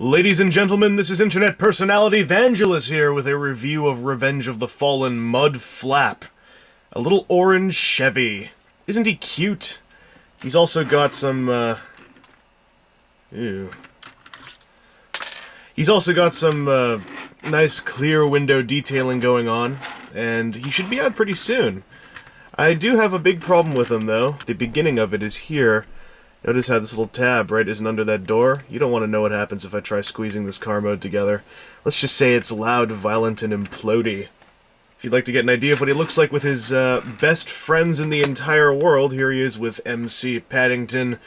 Ladies and gentlemen, this is internet personality Vangelus here with a review of Revenge of the Fallen Mudflap. A little orange Chevy. Isn't he cute? He's also got some, He's also got some, nice clear window detailing going on, and he should be out pretty soon. I do have a big problem with him, though. The beginning of it is here. Notice how this little tab, right, isn't under that door? You don't want to know what happens if I try squeezing this car mode together. Let's just say it's loud, violent, and implodey. If you'd like to get an idea of what he looks like with his best friends in the entire world, here he is with MC Paddington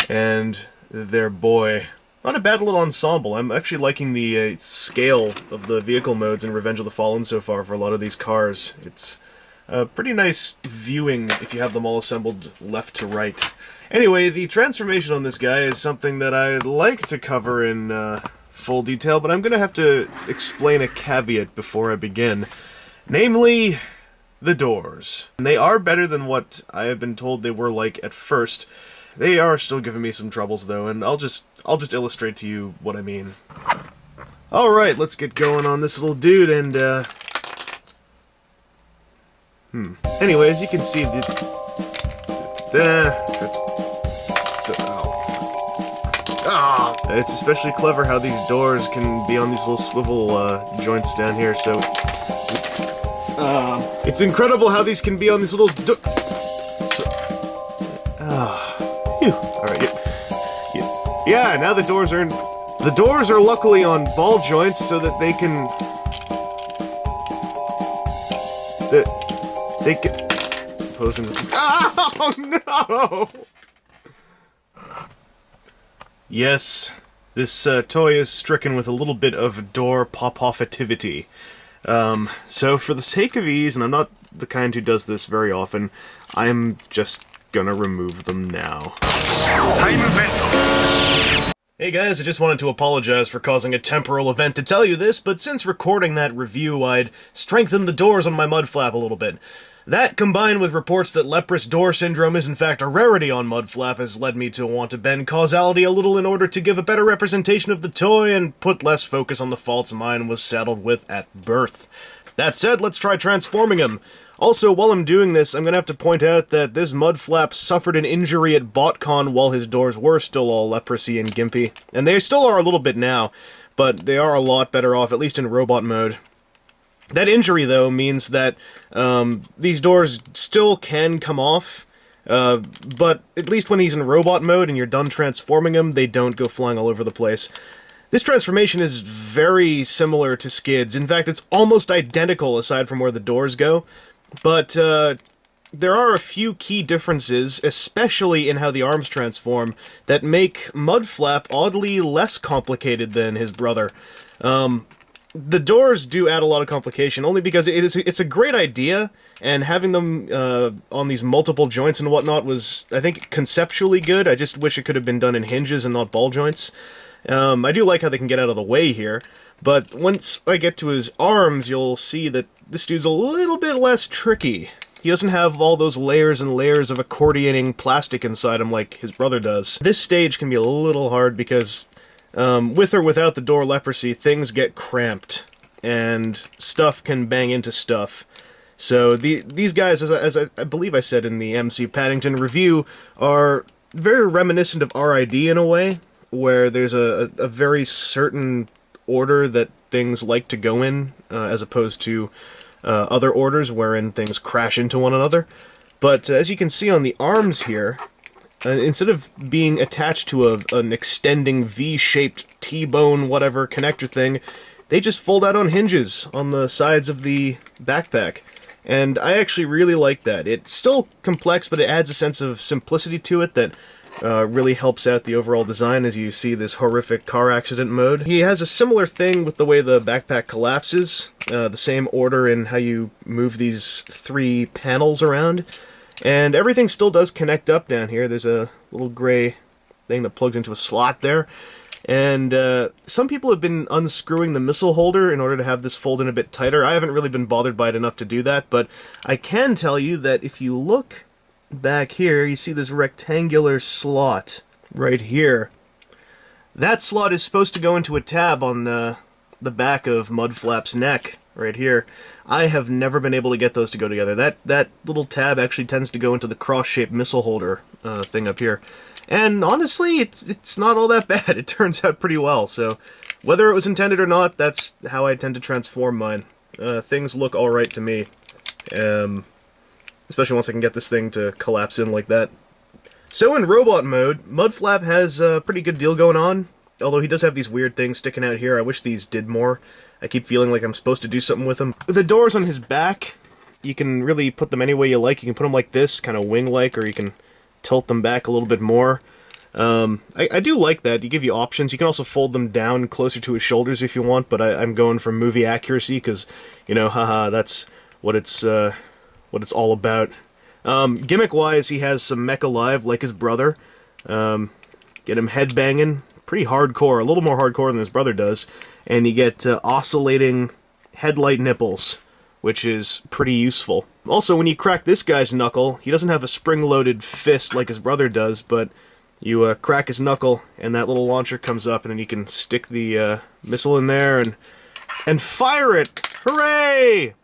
and their boy. Not a bad little ensemble. I'm actually liking the scale of the vehicle modes in Revenge of the Fallen so far for a lot of these cars. It's pretty nice viewing if you have them all assembled left to right. Anyway, the transformation on this guy is something that I'd like to cover in full detail, but I'm going to have to explain a caveat before I begin. Namely, the doors. And they are better than what I have been told they were like at first. They are still giving me some troubles though, and I'll just illustrate to you what I mean. Alright, let's get going on this little dude and Anyway, as you can see, it's especially clever how these doors can be on these little swivel joints down here, so... it's incredible how these can be on these little Alright, yeah, now the doors are the doors are luckily on ball joints so that they can... They can... Opposing this... Oh, no! Yes, this toy is stricken with a little bit of door pop-offetivity. So for the sake of ease, and I'm not the kind who does this very often, I'm just gonna remove them now. Hey guys, I just wanted to apologize for causing a temporal event to tell you this, but since recording that review, I'd strengthened the doors on my Mudflap a little bit. That, combined with reports that leprous door syndrome is in fact a rarity on Mudflap, has led me to want to bend causality a little in order to give a better representation of the toy and put less focus on the faults mine was saddled with at birth. That said, let's try transforming him. Also, while I'm doing this, I'm gonna have to point out that this Mudflap suffered an injury at BotCon while his doors were still all leprosy and gimpy. And they still are a little bit now, but they are a lot better off, at least in robot mode. That injury, though, means that these doors still can come off, but at least when he's in robot mode and you're done transforming him, they don't go flying all over the place. This transformation is very similar to Skid's. In fact, it's almost identical aside from where the doors go, but there are a few key differences, especially in how the arms transform, that make Mudflap oddly less complicated than his brother. The doors do add a lot of complication, only because it's a great idea, and having them on these multiple joints and whatnot was, I think, conceptually good. I just wish it could have been done in hinges and not ball joints. I do like how they can get out of the way here, but once I get to his arms, you'll see that this dude's a little bit less tricky. He doesn't have all those layers and layers of accordioning plastic inside him like his brother does. This stage can be a little hard because... with or without the door leprosy, things get cramped, and stuff can bang into stuff. So these guys, as I believe I said in the MC Paddington review, are very reminiscent of RID in a way, where there's a very certain order that things like to go in, as opposed to other orders wherein things crash into one another. But as you can see on the arms here, instead of being attached to an extending V-shaped T-bone whatever connector thing, they just fold out on hinges on the sides of the backpack. And I actually really like that. It's still complex, but it adds a sense of simplicity to it that really helps out the overall design as you see this horrific car accident mode. He has a similar thing with the way the backpack collapses, the same order in how you move these three panels around. And everything still does connect up down here. There's a little gray thing that plugs into a slot there. And some people have been unscrewing the missile holder in order to have this fold in a bit tighter. I haven't really been bothered by it enough to do that, but I can tell you that if you look back here, you see this rectangular slot right here. That slot is supposed to go into a tab on the back of Mudflap's neck, right here. I have never been able to get those to go together. That little tab actually tends to go into the cross-shaped missile holder thing up here. And honestly, it's not all that bad. It turns out pretty well, so whether it was intended or not, that's how I tend to transform mine. Things look alright to me. Especially once I can get this thing to collapse in like that. So in robot mode, Mudflap has a pretty good deal going on, although he does have these weird things sticking out here. I wish these did more. I keep feeling like I'm supposed to do something with them. The doors on his back, you can really put them any way you like. You can put them like this, kind of wing-like, or you can tilt them back a little bit more. I do like that. You give you options. You can also fold them down closer to his shoulders if you want, but I'm going for movie accuracy, because, you know, haha, that's what it's all about. Gimmick-wise, he has some mech alive, like his brother. Get him headbanging, pretty hardcore, a little more hardcore than his brother does, and you get oscillating headlight nipples, which is pretty useful. Also, when you crack this guy's knuckle, he doesn't have a spring-loaded fist like his brother does, but you crack his knuckle, and that little launcher comes up, and then you can stick the missile in there and fire it! Hooray!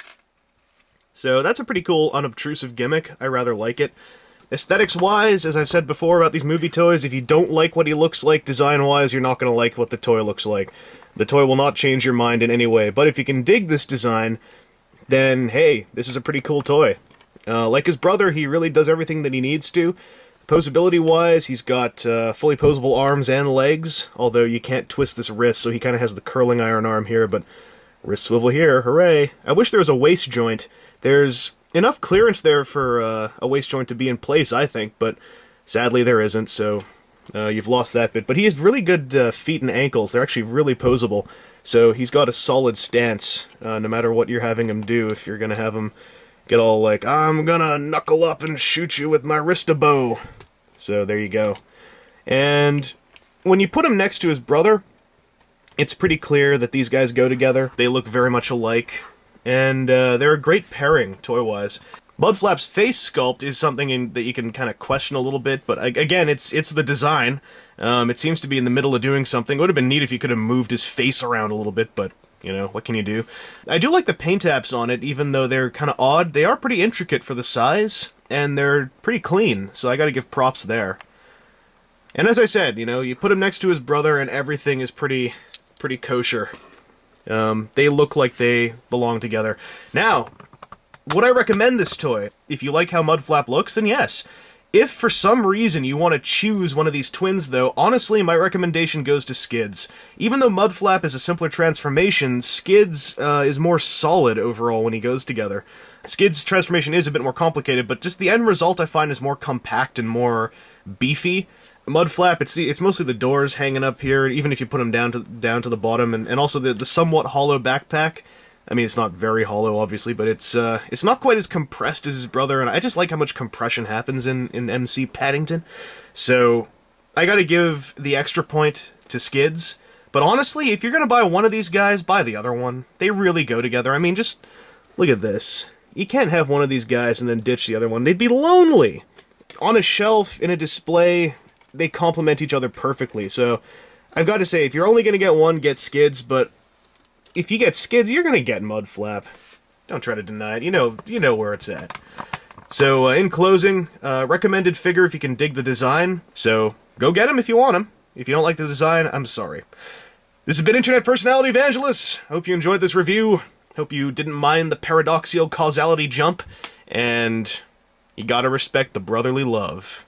So that's a pretty cool, unobtrusive gimmick. I rather like it. Aesthetics-wise, as I've said before about these movie toys, if you don't like what he looks like design-wise, you're not going to like what the toy looks like. The toy will not change your mind in any way. But if you can dig this design, then, hey, this is a pretty cool toy. Like his brother, he really does everything that he needs to. Posability-wise, he's got fully posable arms and legs, although you can't twist this wrist, so he kind of has the curling iron arm here, but wrist swivel here, hooray. I wish there was a waist joint. There's enough clearance there for a waist joint to be in place, I think, but sadly there isn't, so you've lost that bit. But he has really good feet and ankles. They're actually really posable, so he's got a solid stance, no matter what you're having him do. If you're going to have him get all like, I'm gonna knuckle up and shoot you with my wrist-a-bow. So there you go. And when you put him next to his brother, it's pretty clear that these guys go together. They look very much alike. And they're a great pairing, toy-wise. Mudflap's face sculpt is something that you can kind of question a little bit, but again, it's the design. It seems to be in the middle of doing something. It would have been neat if you could have moved his face around a little bit, but, you know, what can you do? I do like the paint apps on it, even though they're kind of odd. They are pretty intricate for the size, and they're pretty clean, so I gotta give props there. And as I said, you know, you put him next to his brother, and everything is pretty kosher. They look like they belong together. Now, would I recommend this toy? If you like how Mudflap looks, then yes. If for some reason you want to choose one of these twins, though, honestly, my recommendation goes to Skids. Even though Mudflap is a simpler transformation, Skids is more solid overall when he goes together. Skids' transformation is a bit more complicated, but just the end result I find is more compact and more beefy. Mudflap, it's mostly the doors hanging up here, even if you put them down to the bottom, and also the somewhat hollow backpack. I mean, it's not very hollow, obviously, but it's not quite as compressed as his brother, and I just like how much compression happens in MC Paddington. So, I gotta give the extra point to Skids, but honestly, if you're gonna buy one of these guys, buy the other one. They really go together. I mean, just look at this. You can't have one of these guys and then ditch the other one. They'd be lonely. On a shelf, in a display, they complement each other perfectly, so I've got to say, if you're only going to get one, get Skids, but if you get Skids, you're going to get Mudflap. Don't try to deny it. You know where it's at. So, in closing, recommended figure if you can dig the design, so go get him if you want him. If you don't like the design, I'm sorry. This has been Internet Personality Vangelus. Hope you enjoyed this review. Hope you didn't mind the paradoxical causality jump, and you gotta respect the brotherly love.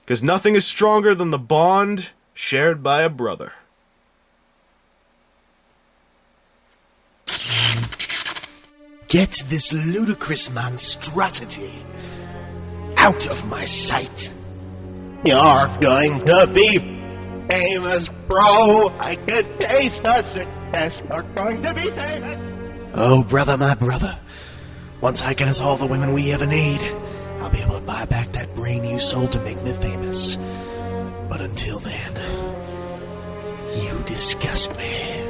Because nothing is stronger than the bond shared by a brother. Get this ludicrous monstrosity out of my sight. You're going to be famous, bro. I can taste the success. You're going to be famous. Oh, brother, my brother. Once I get us all the women we ever need, I'll be able to buy back that brain you sold to make me famous. But until then, you disgust me.